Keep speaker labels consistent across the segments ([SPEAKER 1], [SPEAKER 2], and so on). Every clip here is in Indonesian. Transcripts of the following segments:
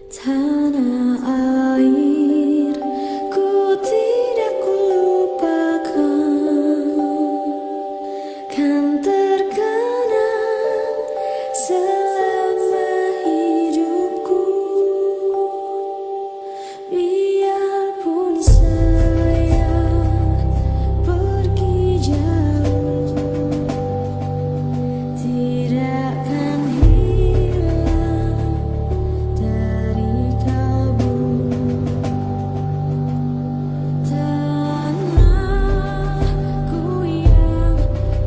[SPEAKER 1] Tanah air ku tidak kulupakan, kan terkenang selama hidupku. Biarpun saya pergi jauh, tidak akan hilang dari kalbu. Tanahku yang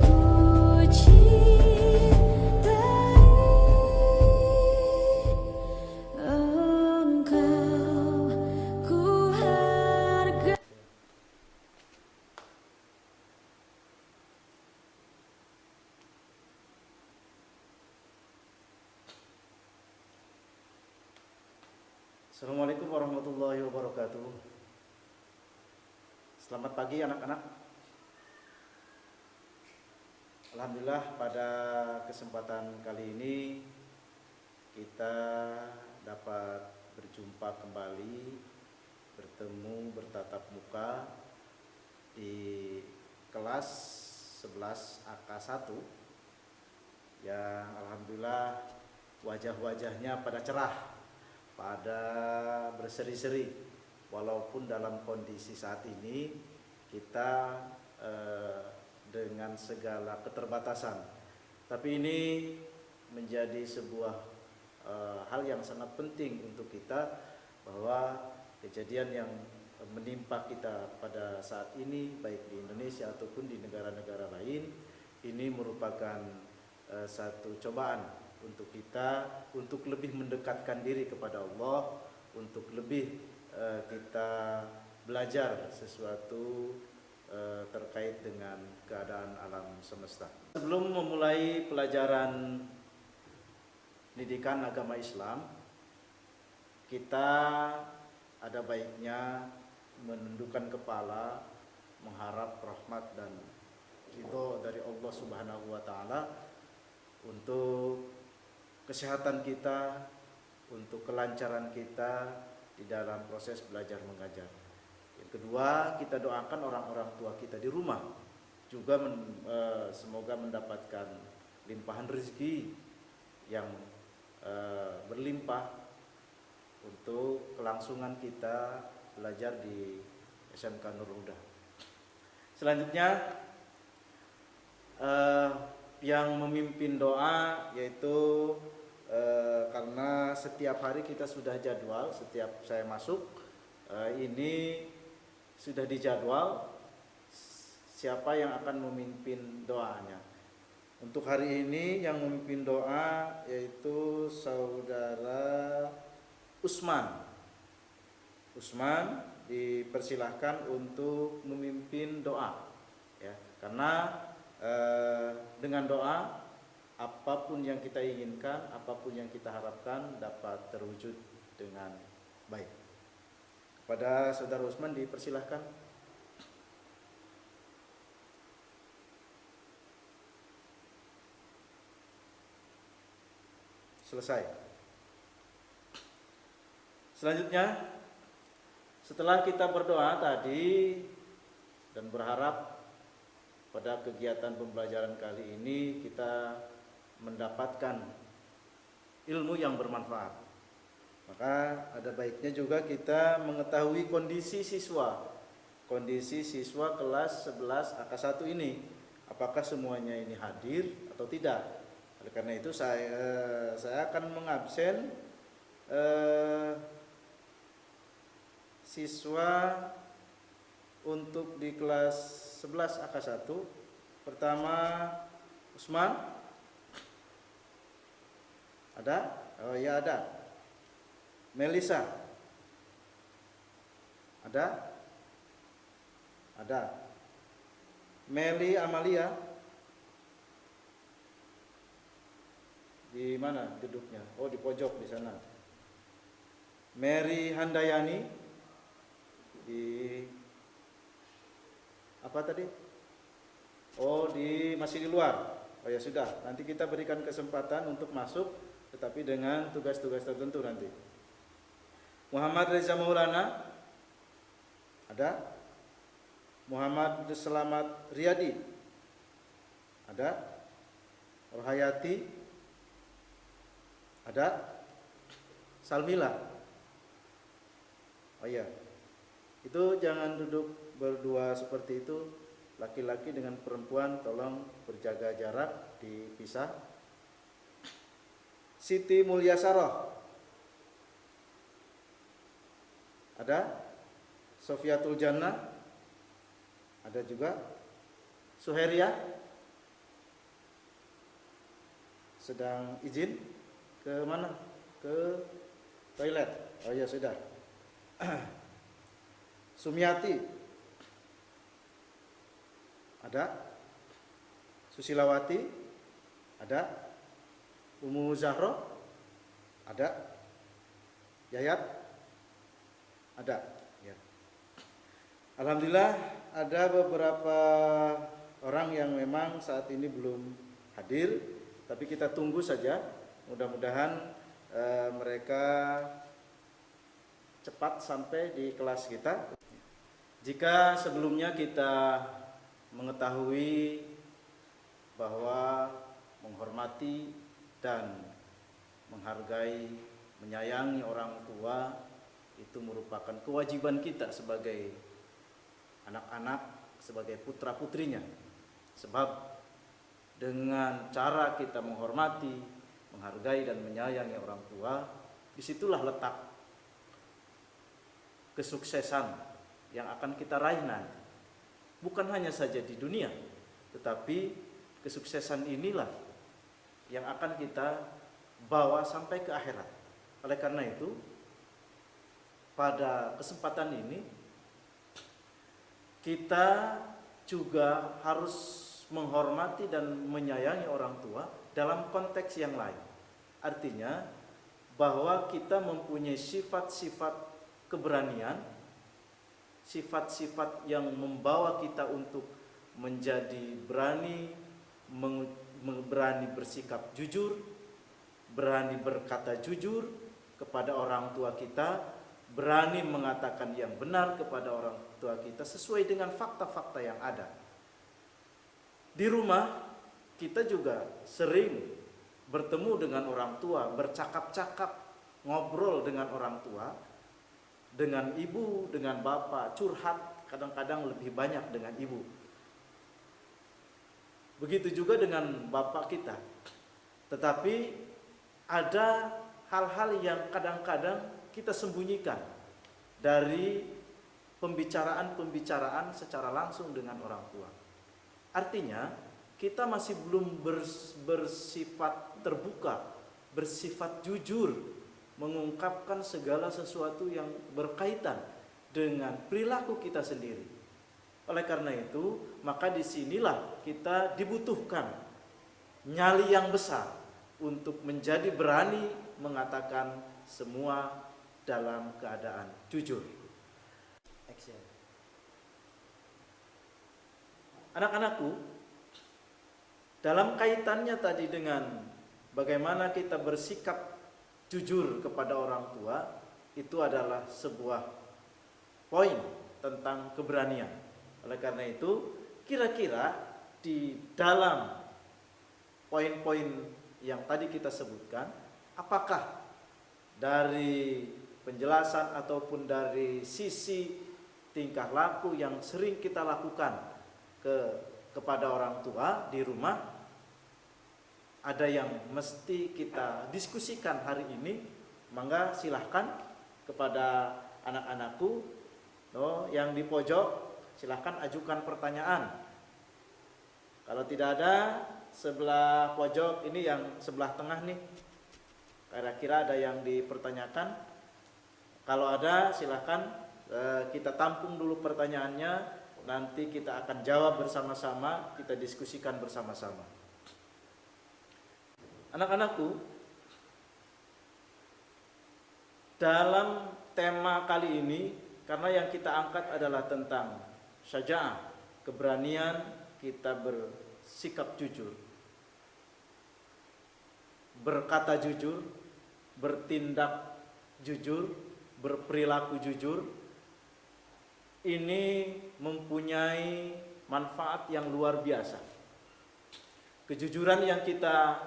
[SPEAKER 1] ku cintai, engkau ku hargai.
[SPEAKER 2] Assalamualaikum warahmatullahi wabarakatuh. Selamat pagi anak-anak. Alhamdulillah pada kesempatan kali ini kita dapat berjumpa kembali, bertemu bertatap muka di kelas 11 AK1 yang alhamdulillah wajah-wajahnya pada cerah, pada berseri-seri, walaupun dalam kondisi saat ini kita dengan segala keterbatasan, tapi ini menjadi sebuah hal yang sangat penting untuk kita, bahwa kejadian yang menimpa kita pada saat ini baik di Indonesia ataupun di negara-negara lain ini merupakan satu cobaan untuk kita, untuk lebih mendekatkan diri kepada Allah, untuk lebih kita belajar sesuatu terkait dengan keadaan alam semesta. Sebelum memulai pelajaran pendidikan agama Islam, kita ada baiknya menundukkan kepala, mengharap rahmat dan ridho dari Allah Subhanahu wa Ta'ala untuk kesehatan kita, untuk kelancaran kita di dalam proses belajar mengajar. Yang kedua, kita doakan orang-orang tua kita di rumah juga semoga mendapatkan limpahan rezeki yang berlimpah untuk kelangsungan kita belajar di SMK Nurul Huda. Selanjutnya yang memimpin doa yaitu karena setiap hari kita sudah jadwal, setiap saya masuk ini sudah dijadwal siapa yang akan memimpin doanya. Untuk hari ini yang memimpin doa yaitu saudara Usman. Usman dipersilahkan untuk memimpin doa, ya, karena dengan doa apapun yang kita inginkan, apapun yang kita harapkan dapat terwujud dengan baik. Kepada saudara Usman dipersilahkan. Selesai. Selanjutnya, setelah kita berdoa tadi dan berharap pada kegiatan pembelajaran kali ini kita mendapatkan ilmu yang bermanfaat, maka ada baiknya juga kita mengetahui kondisi siswa kelas 11 AK1 ini, apakah semuanya ini hadir atau tidak. Oleh karena itu saya akan mengabsen siswa untuk di kelas 11 AK1. Pertama Usman. Ada? Oh ya ada. Melisa. Ada? Ada. Meli Amalia. Di mana duduknya? Oh, di pojok di sana. Mary Handayani di apa tadi? Oh, masih di luar. Oh ya sudah, nanti kita berikan kesempatan untuk masuk, tetapi dengan tugas-tugas tertentu nanti. Muhammad Reza Maulana? Ada? Muhammad Selamat Riyadi? Ada? Rohayati? Ada? Salmila? Oh iya, itu jangan duduk berdua seperti itu. Laki-laki dengan perempuan tolong berjaga jarak, dipisah. Siti Mulyasaroh? Ada? Sofiatul Jannah? Ada juga. Suheria? Sedang izin ke mana? Ke toilet. Oh ya sudah. Sumiati? Ada? Susilawati? Ada? Umu Zahro? Ada? Yayat? Ada? Ya. Alhamdulillah ada beberapa orang yang memang saat ini belum hadir, tapi kita tunggu saja. Mudah-mudahan mereka cepat sampai di kelas kita. Jika sebelumnya kita mengetahui bahwa menghormati dan menghargai, menyayangi orang tua itu merupakan kewajiban kita sebagai anak-anak, sebagai putra-putrinya. Sebab dengan cara kita menghormati, menghargai dan menyayangi orang tua, disitulah letak kesuksesan yang akan kita raih nanti. Bukan hanya saja di dunia, tetapi kesuksesan inilah yang akan kita bawa sampai ke akhirat. Oleh karena itu, pada kesempatan ini kita juga harus menghormati dan menyayangi orang tua dalam konteks yang lain. Artinya bahwa kita mempunyai sifat-sifat keberanian, sifat-sifat yang membawa kita untuk menjadi berani, berani bersikap jujur, berani berkata jujur kepada orang tua kita, berani mengatakan yang benar kepada orang tua kita sesuai dengan fakta-fakta yang ada. Di rumah kita juga sering bertemu dengan orang tua, bercakap-cakap, ngobrol dengan orang tua, dengan ibu, dengan bapak, curhat kadang-kadang lebih banyak dengan ibu. Begitu juga dengan bapak kita. Tetapi ada hal-hal yang kadang-kadang kita sembunyikan dari pembicaraan-pembicaraan secara langsung dengan orang tua. Artinya kita masih belum bersifat terbuka, bersifat jujur, mengungkapkan segala sesuatu yang berkaitan dengan perilaku kita sendiri. Oleh karena itu, maka disinilah kita dibutuhkan nyali yang besar untuk menjadi berani mengatakan semua dalam keadaan jujur. Action. Anak-anakku, dalam kaitannya tadi dengan bagaimana kita bersikap jujur kepada orang tua, itu adalah sebuah poin tentang keberanian. Oleh karena itu, kira-kira di dalam poin-poin yang tadi kita sebutkan, apakah dari penjelasan ataupun dari sisi tingkah laku yang sering kita lakukan kepada orang tua di rumah, ada yang mesti kita diskusikan hari ini? Mangga silahkan kepada anak-anakku yang di pojok, silahkan ajukan pertanyaan. Kalau tidak ada, sebelah pojok ini yang sebelah tengah nih, kira-kira ada yang dipertanyakan. Kalau ada, silahkan kita tampung dulu pertanyaannya. Nanti kita akan jawab bersama-sama, kita diskusikan bersama-sama. Anak-anakku, dalam tema kali ini, karena yang kita angkat adalah tentang syaja'ah, keberanian kita bersikap jujur, berkata jujur, bertindak jujur, berperilaku jujur ini mempunyai manfaat yang luar biasa. Kejujuran yang kita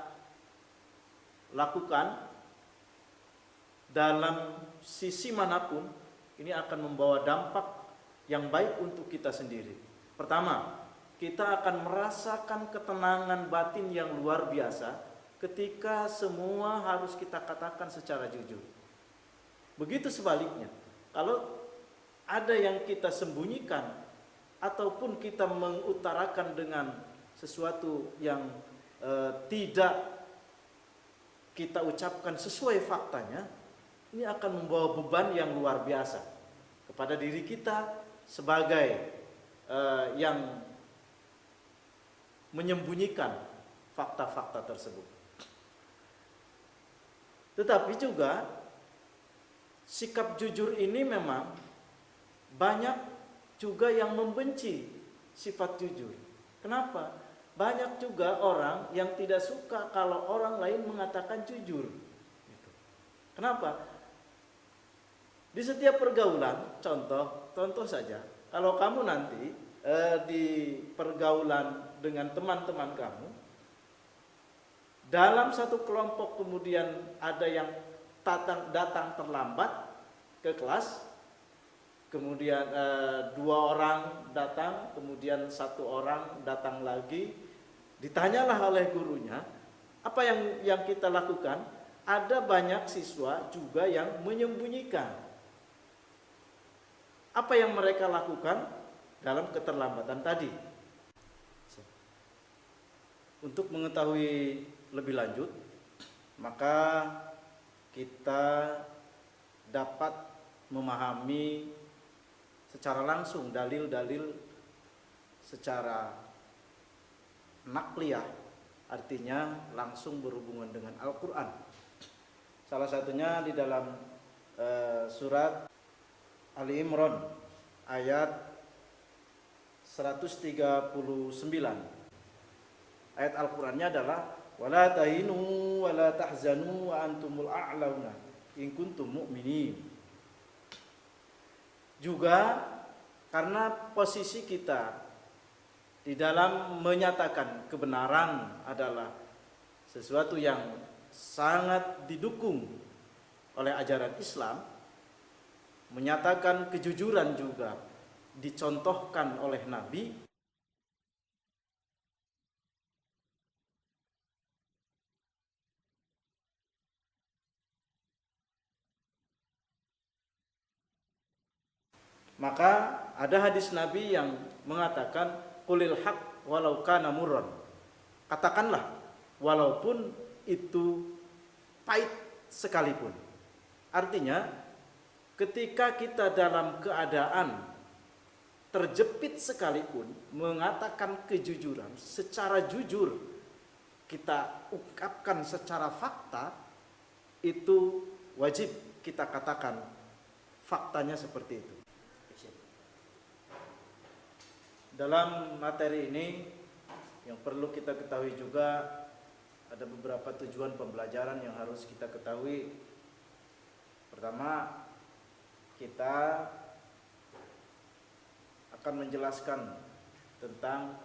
[SPEAKER 2] lakukan dalam sisi manapun ini akan membawa dampak yang baik untuk kita sendiri. Pertama, kita akan merasakan ketenangan batin yang luar biasa ketika semua harus kita katakan secara jujur. Begitu sebaliknya, kalau ada yang kita sembunyikan ataupun kita mengutarakan dengan sesuatu yang tidak kita ucapkan sesuai faktanya, ini akan membawa beban yang luar biasa kepada diri kita sebagai yang menyembunyikan fakta-fakta tersebut. Tetapi juga sikap jujur ini memang banyak juga yang membenci sifat jujur. Kenapa? Banyak juga orang yang tidak suka kalau orang lain mengatakan jujur. Kenapa? Di setiap pergaulan, contoh saja, kalau kamu nanti di pergaulan dengan teman-teman kamu, dalam satu kelompok kemudian ada yang datang terlambat ke kelas, kemudian 2 orang datang, kemudian 1 orang datang lagi, ditanyalah oleh gurunya, apa yang kita lakukan? Ada banyak siswa juga yang menyembunyikan apa yang mereka lakukan dalam keterlambatan tadi. Untuk mengetahui lebih lanjut, maka kita dapat memahami secara langsung dalil-dalil secara nakliyah, artinya langsung berhubungan dengan Al-Quran. Salah satunya di dalam surat Ali Imran ayat 139. Ayat Al-Qurannya adalah wala tahinu wala tahzanu wa antumul a'launa in kuntum mu'minin. Juga karena posisi kita di dalam menyatakan kebenaran adalah sesuatu yang sangat didukung oleh ajaran Islam, menyatakan kejujuran juga dicontohkan oleh Nabi. Maka ada hadis Nabi yang mengatakan qulil haq walau kana murran. Katakanlah walaupun itu pahit sekalipun. Artinya ketika kita dalam keadaan terjepit sekalipun mengatakan kejujuran secara jujur, kita ungkapkan secara fakta, itu wajib kita katakan faktanya seperti itu. Dalam materi ini yang perlu kita ketahui juga ada beberapa tujuan pembelajaran yang harus kita ketahui. Pertama, kita akan menjelaskan tentang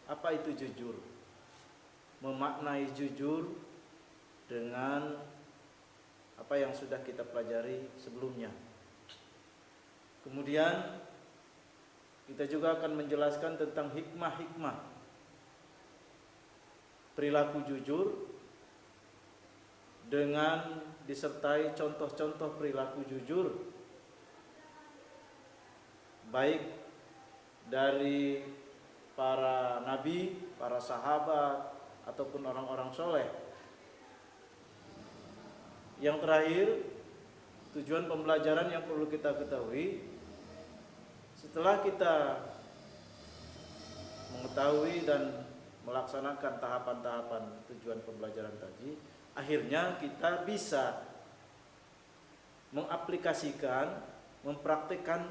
[SPEAKER 2] apa itu jujur, memaknai jujur dengan apa yang sudah kita pelajari sebelumnya. Kemudian kita juga akan menjelaskan tentang hikmah-hikmah perilaku jujur dengan disertai contoh-contoh perilaku jujur baik dari para nabi, para sahabat ataupun orang-orang soleh. Yang terakhir, tujuan pembelajaran yang perlu kita ketahui, setelah kita mengetahui dan melaksanakan tahapan-tahapan tujuan pembelajaran tadi, akhirnya kita bisa mengaplikasikan, mempraktikkan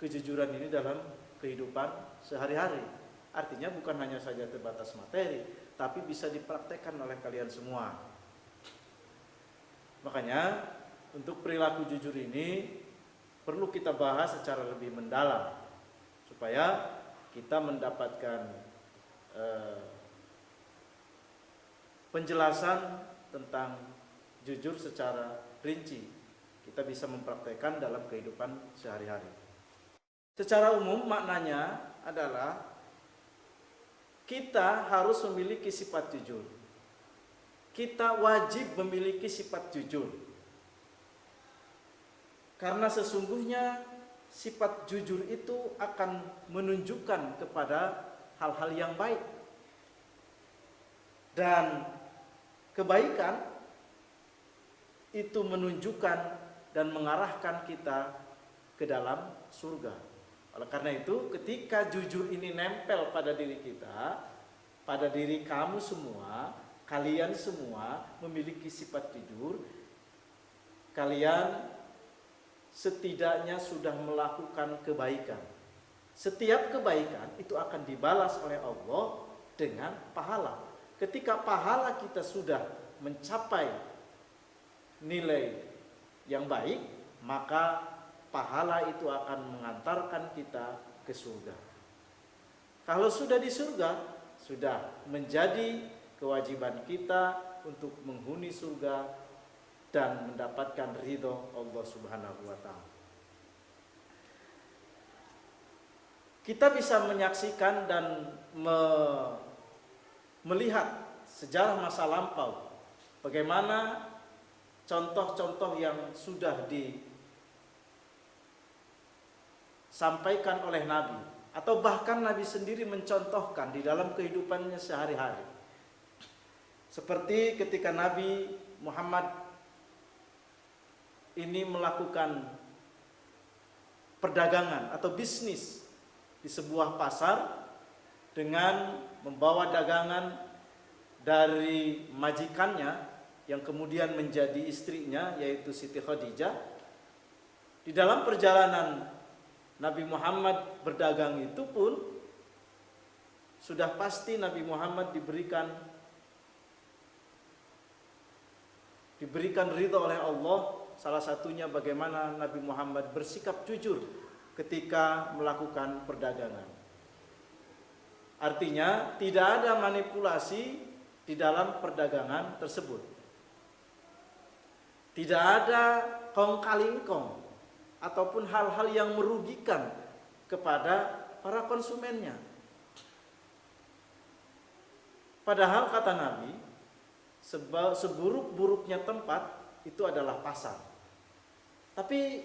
[SPEAKER 2] kejujuran ini dalam kehidupan sehari-hari. Artinya bukan hanya saja terbatas materi, tapi bisa dipraktekkan oleh kalian semua. Makanya untuk perilaku jujur ini perlu kita bahas secara lebih mendalam supaya kita mendapatkan penjelasan tentang jujur secara rinci. Kita bisa mempraktekkan dalam kehidupan sehari-hari. Secara umum maknanya adalah kita harus memiliki sifat jujur. Kita wajib memiliki sifat jujur. Karena sesungguhnya sifat jujur itu akan menunjukkan kepada hal-hal yang baik. Dan kebaikan itu menunjukkan dan mengarahkan kita ke dalam surga. Oleh karena itu, ketika jujur ini nempel pada diri kita, pada diri kamu semua, kalian semua memiliki sifat jujur, kalian setidaknya sudah melakukan kebaikan. Setiap kebaikan itu akan dibalas oleh Allah dengan pahala. Ketika pahala kita sudah mencapai nilai yang baik, maka pahala itu akan mengantarkan kita ke surga. Kalau sudah di surga, sudah menjadi kewajiban kita untuk menghuni surga dan mendapatkan ridho Allah Subhanahu wa Ta'ala. Kita bisa menyaksikan dan melihat sejarah masa lampau, bagaimana contoh-contoh yang sudah disampaikan oleh Nabi, atau bahkan Nabi sendiri mencontohkan di dalam kehidupannya sehari-hari. Seperti ketika Nabi Muhammad ini melakukan perdagangan atau bisnis di sebuah pasar dengan membawa dagangan dari majikannya yang kemudian menjadi istrinya, yaitu Siti Khadijah. Di dalam perjalanan Nabi Muhammad berdagang itu pun sudah pasti Nabi Muhammad diberikan ridha oleh Allah. Salah satunya bagaimana Nabi Muhammad bersikap jujur ketika melakukan perdagangan. Artinya tidak ada manipulasi di dalam perdagangan tersebut. Tidak ada kong kali kong ataupun hal-hal yang merugikan kepada para konsumennya. Padahal kata Nabi, seburuk-buruknya tempat itu adalah pasar. Tapi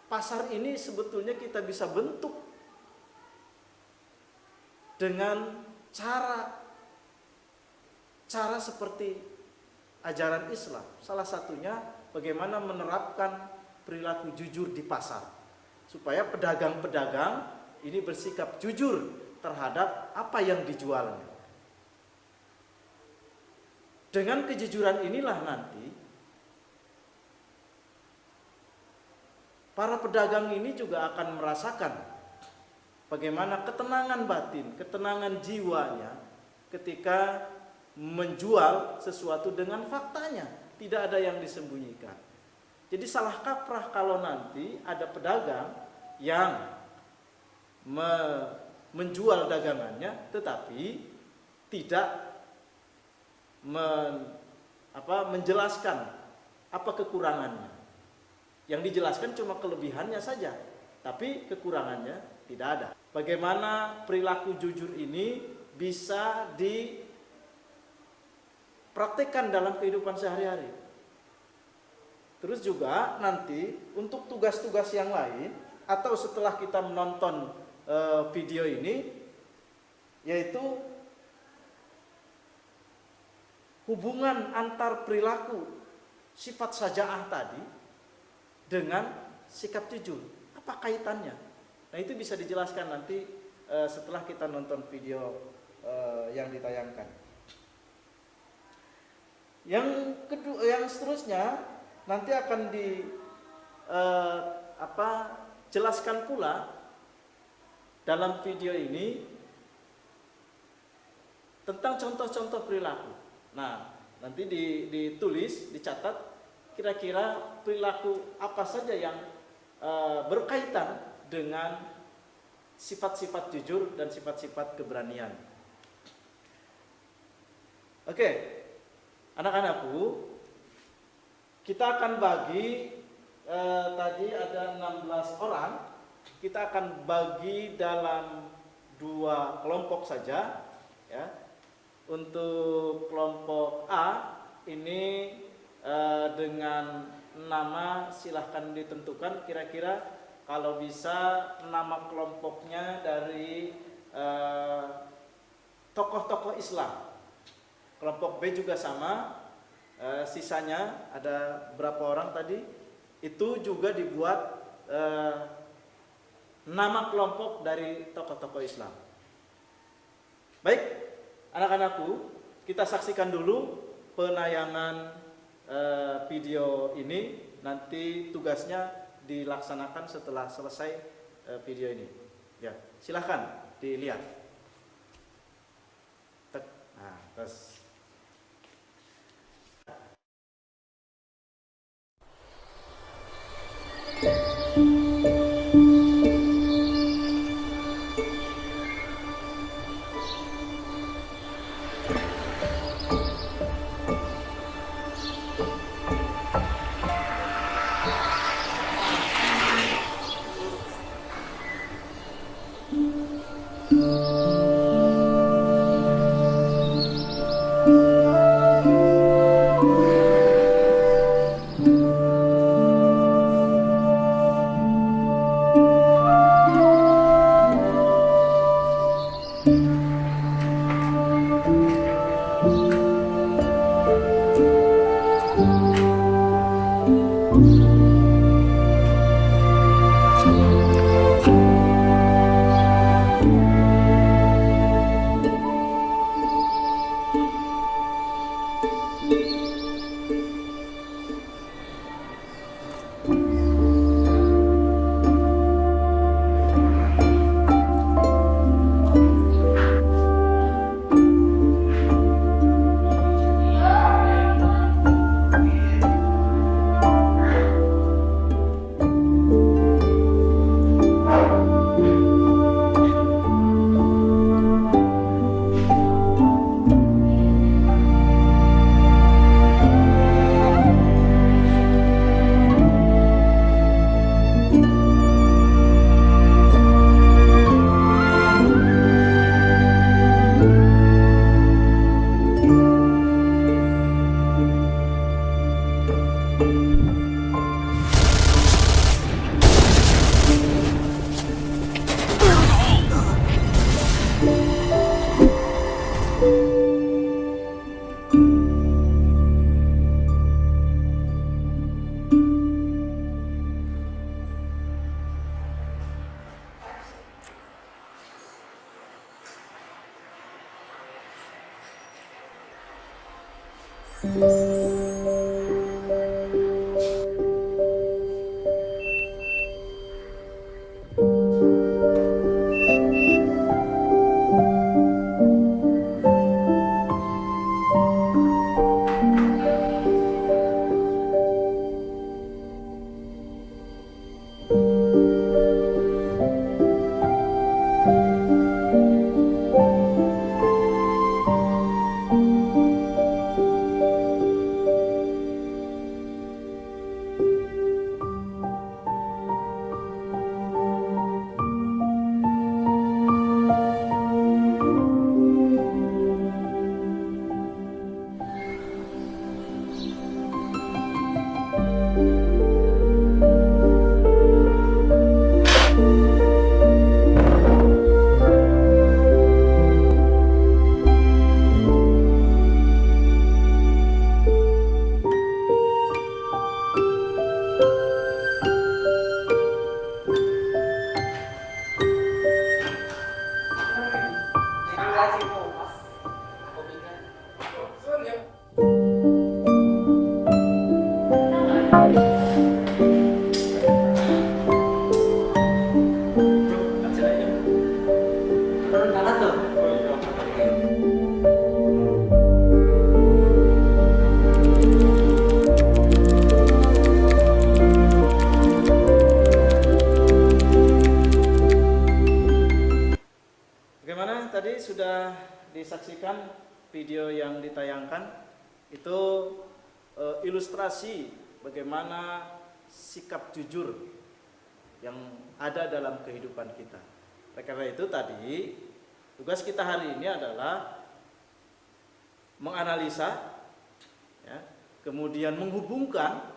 [SPEAKER 2] pasar ini sebetulnya kita bisa bentuk dengan cara seperti ajaran Islam. Salah satunya bagaimana menerapkan perilaku jujur di pasar, supaya pedagang-pedagang ini bersikap jujur terhadap apa yang dijualnya. Dengan kejujuran inilah nanti para pedagang ini juga akan merasakan bagaimana ketenangan batin, ketenangan jiwanya ketika menjual sesuatu dengan faktanya, tidak ada yang disembunyikan. Jadi salah kaprah kalau nanti ada pedagang yang menjual dagangannya tetapi tidak menjelaskan apa kekurangannya. Yang dijelaskan cuma kelebihannya saja, tapi kekurangannya tidak ada. Bagaimana perilaku jujur ini bisa dipraktikkan dalam kehidupan sehari-hari. Terus juga nanti untuk tugas-tugas yang lain, atau setelah kita menonton video ini, yaitu hubungan antar perilaku sifat sajaah tadi dengan sikap jujur, apa kaitannya? Nah, itu bisa dijelaskan nanti setelah kita nonton video yang ditayangkan. Yang seterusnya nanti akan jelaskan pula dalam video ini tentang contoh-contoh perilaku. Nah, nanti ditulis, dicatat kira-kira perilaku apa saja yang berkaitan dengan sifat-sifat jujur dan sifat-sifat keberanian. Oke, anak-anakku, kita akan bagi tadi ada 16 orang. Kita akan bagi dalam 2 kelompok saja, ya. Untuk kelompok A ini dengan nama silahkan ditentukan, kira-kira kalau bisa nama kelompoknya dari tokoh-tokoh Islam. Kelompok B juga sama, sisanya ada berapa orang tadi, itu juga dibuat nama kelompok dari tokoh-tokoh Islam. Baik, anak-anakku, kita saksikan dulu penayangan video ini. Nanti tugasnya dilaksanakan setelah selesai video ini. Ya, silahkan dilihat. Nah, terus. disaksikan video yang ditayangkan itu ilustrasi bagaimana sikap jujur yang ada dalam kehidupan kita. Oleh karena itu tadi tugas kita hari ini adalah menganalisa, ya, kemudian menghubungkan,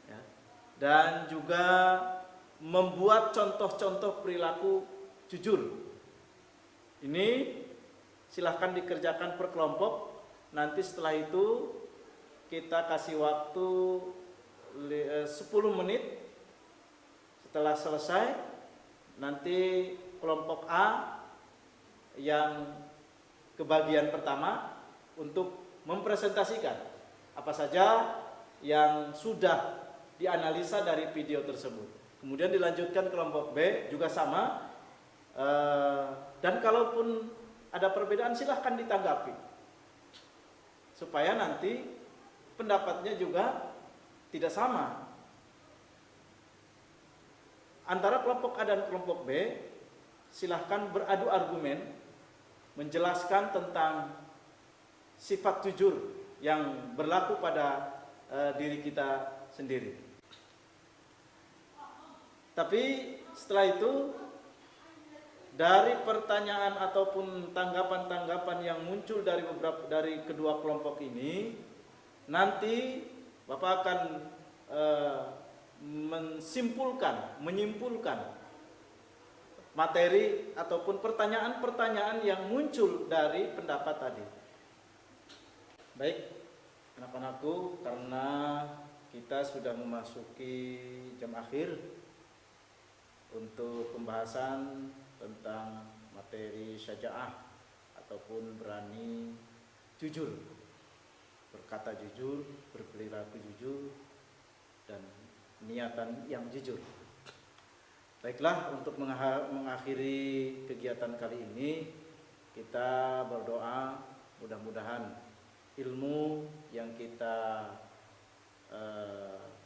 [SPEAKER 2] ya, dan juga membuat contoh-contoh perilaku jujur. Ini silahkan dikerjakan per kelompok. Nanti setelah itu kita kasih waktu 10 menit. Setelah selesai, nanti kelompok A yang kebagian pertama untuk mempresentasikan apa saja yang sudah dianalisa dari video tersebut. Kemudian dilanjutkan kelompok B juga sama. Dan kalaupun ada perbedaan silahkan ditanggapi, supaya nanti pendapatnya juga tidak sama antara kelompok A dan kelompok B. Silahkan beradu argumen, menjelaskan tentang sifat jujur yang berlaku pada diri kita sendiri. Tapi setelah itu, dari pertanyaan ataupun tanggapan-tanggapan yang muncul dari kedua kelompok ini, nanti Bapak akan menyimpulkan materi ataupun pertanyaan-pertanyaan yang muncul dari pendapat tadi. Baik, anak-anakku, karena kita sudah memasuki jam akhir untuk pembahasan tentang materi syaja'ah ataupun berani jujur, berkata jujur, berperilaku jujur, dan niatan yang jujur. Baiklah, untuk mengakhiri kegiatan kali ini, kita berdoa mudah-mudahan ilmu yang kita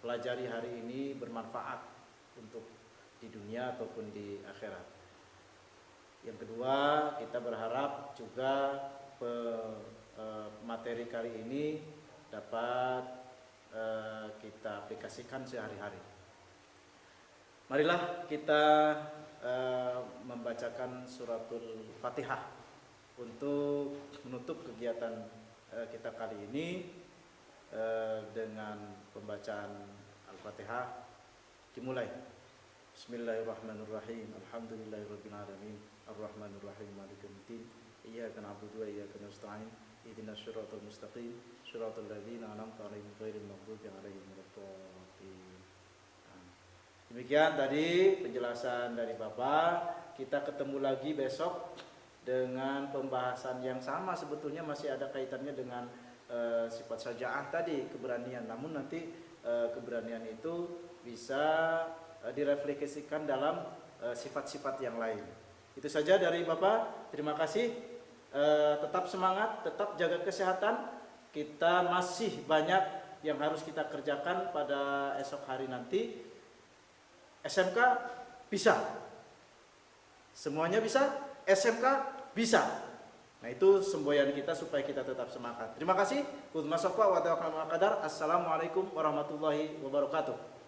[SPEAKER 2] pelajari hari ini bermanfaat untuk di dunia ataupun di akhirat. Yang kedua, kita berharap juga materi kali ini dapat kita aplikasikan sehari-hari. Marilah kita membacakan suratul Fatihah untuk menutup kegiatan kita kali ini dengan pembacaan Al-Fatihah. Dimulai. Bismillahirrahmanirrahim. Alhamdulillahirabbil alamin. Arrahmanirrahim. Maliki yaumiddin. Iyyaka na'budu wa iyyaka nasta'in. Ihdinas siratal mustaqim. Shiratal ladzina an'amta 'alaihim ghairil maghdubi 'alaihim waladdallin. Demikian tadi penjelasan dari Bapak. Kita ketemu lagi besok dengan pembahasan yang sama, sebetulnya masih ada kaitannya dengan sifat syaja'ah tadi, keberanian. Namun nanti keberanian itu bisa direfleksikan dalam sifat-sifat yang lain. Itu saja dari Bapak. Terima kasih. Tetap semangat, tetap jaga kesehatan. Kita masih banyak yang harus kita kerjakan pada esok hari nanti. SMK bisa. Semuanya bisa. SMK bisa. Nah, itu semboyan kita supaya kita tetap semangat. Terima kasih. Assalamualaikum warahmatullahi wabarakatuh.